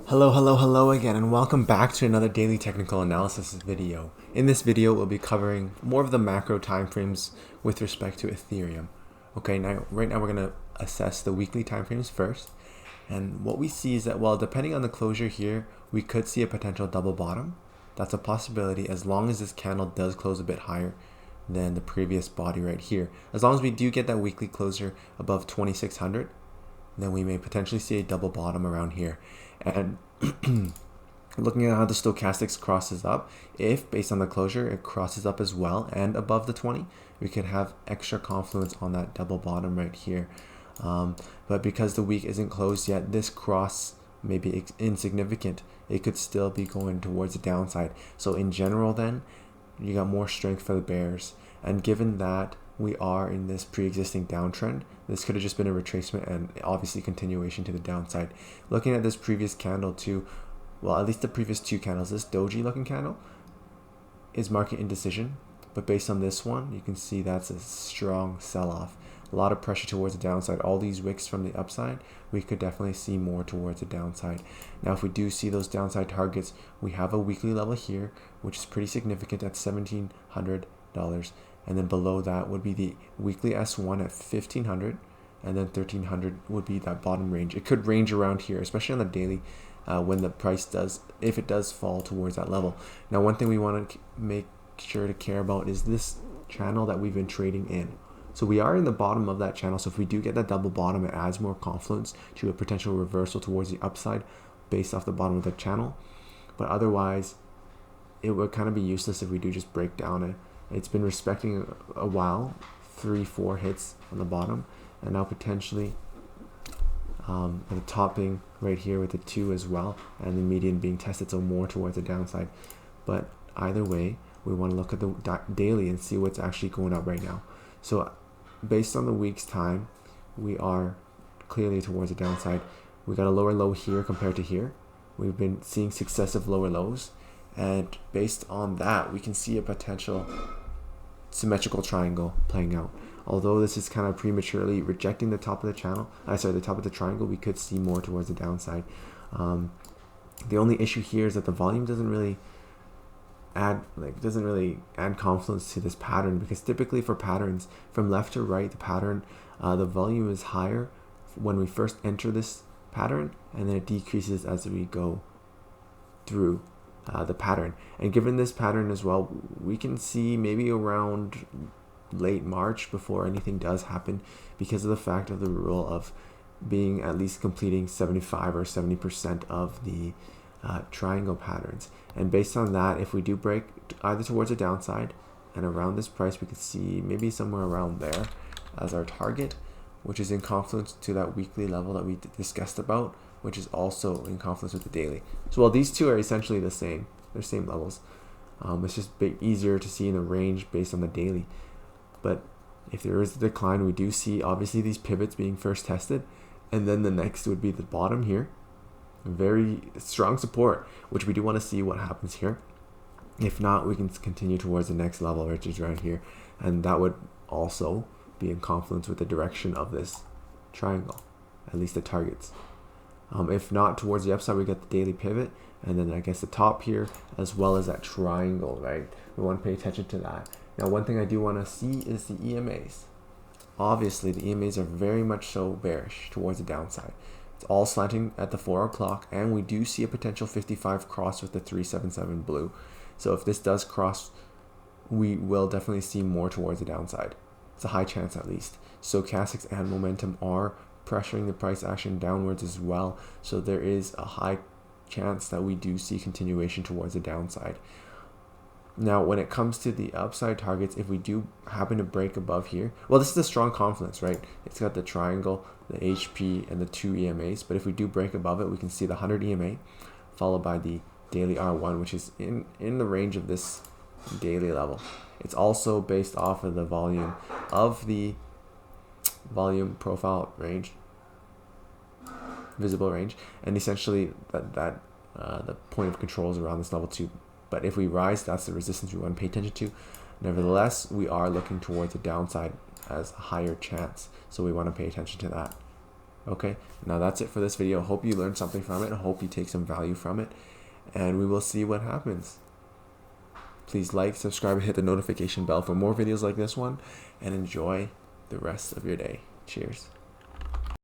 Hello again, and welcome back to another daily technical analysis video. In this video, we'll be covering more of the macro timeframes with respect to Ethereum. Okay, right now we're going to assess the weekly timeframes first. And what we see is that, well, depending on the closure here, we could see a potential double bottom. That's a possibility as long as this candle does close a bit higher than the previous body right here. As long as we do get that weekly closure above 2600, then we may potentially see a double bottom around here. And looking at how the stochastics crosses up, if based on the closure it crosses up as well and above the 20, we could have extra confluence on that double bottom right here. But because the week isn't closed yet, this cross may be insignificant. It could still be going towards the downside. So in general then, you got more strength for the bears. And given that we are in this pre-existing downtrend, this could have just been a retracement and obviously continuation to the downside. Looking at this previous candle too, well, at least the previous two candles, this doji looking candle is market indecision, but based on this one, you can see that's a strong sell-off. A lot of pressure towards the downside. All these wicks from the upside, we could definitely see more towards the downside. Now, if we do see those downside targets, we have a weekly level here, which is pretty significant at $1,700. And then below that would be the weekly S1 at 1500, and then 1300 would be that bottom range. It could range around here, especially on the daily, when the price does, if it does fall towards that level. Now, one thing we want to make sure to care about is this channel that we've been trading in. So we are in the bottom of that channel. So if we do get that double bottom, it adds more confluence to a potential reversal towards the upside based off the bottom of the channel. But otherwise, it would kind of be useless if we do just break down it. It's been respecting a while, 3-4 hits on the bottom, and now potentially the topping right here with the 2 as well, and the median being tested, so more towards the downside. But either way, we want to look at the daily and see what's actually going up right now. So based on the week's time, we are clearly towards the downside. We got a lower low here compared to here. We've been seeing successive lower lows. And based on that, we can see a potential symmetrical triangle playing out. Although this is kind of prematurely rejecting the top of the channel, the top of the triangle, we could see more towards the downside. The only issue here is that the volume doesn't really add confluence to this pattern, because typically for patterns from left to right, the pattern, the volume is higher when we first enter this pattern, and then it decreases as we go through the pattern. And given this pattern as well, we can see maybe around late March before anything does happen, because of the fact of the rule of being at least completing 75 or 70% of the triangle patterns. And based on that, if we do break either towards the downside and around this price, we could see maybe somewhere around there as our target, which is in confluence to that weekly level that we discussed about, which is also in confluence with the daily. So while these two are essentially the same, they're same levels, it's just a bit easier to see in the range based on the daily. But if there is a decline, we do see obviously these pivots being first tested, and then the next would be the bottom here. Very strong support, which we do want to see what happens here. If not, we can continue towards the next level, which is right here, and that would also be in confluence with the direction of this triangle, at least the targets. If not, towards the upside, we get the daily pivot, and then I guess the top here, as well as that triangle, right? We want to pay attention to that. Now, one thing I do want to see is the EMAs. Obviously, the EMAs are very much so bearish towards the downside. It's all slanting at the 4 o'clock, and we do see a potential 55 cross with the 377 blue. So if this does cross, we will definitely see more towards the downside. It's a high chance at least. Stochastics and momentum are pressuring the price action downwards as well, so there is a high chance that we do see continuation towards the downside. Now, when it comes to the upside targets, if we do happen to break above here, well, this is a strong confluence, right? It's got the triangle, the HP, and the 2 EMAs, but if we do break above it, we can see the 100 EMA followed by the daily R1, which is in the range of this daily level. It's also based off of the volume profile range, visible range, and essentially the point of control is around this level too. But if we rise, that's the resistance we want to pay attention to. Nevertheless, we are looking towards the downside as a higher chance, so we want to pay attention to that. Okay, now that's it for this video. Hope you learned something from it. I hope you take some value from it, and we will see what happens. Please like, subscribe, and hit the notification bell for more videos like this one, and enjoy the rest of your day. Cheers.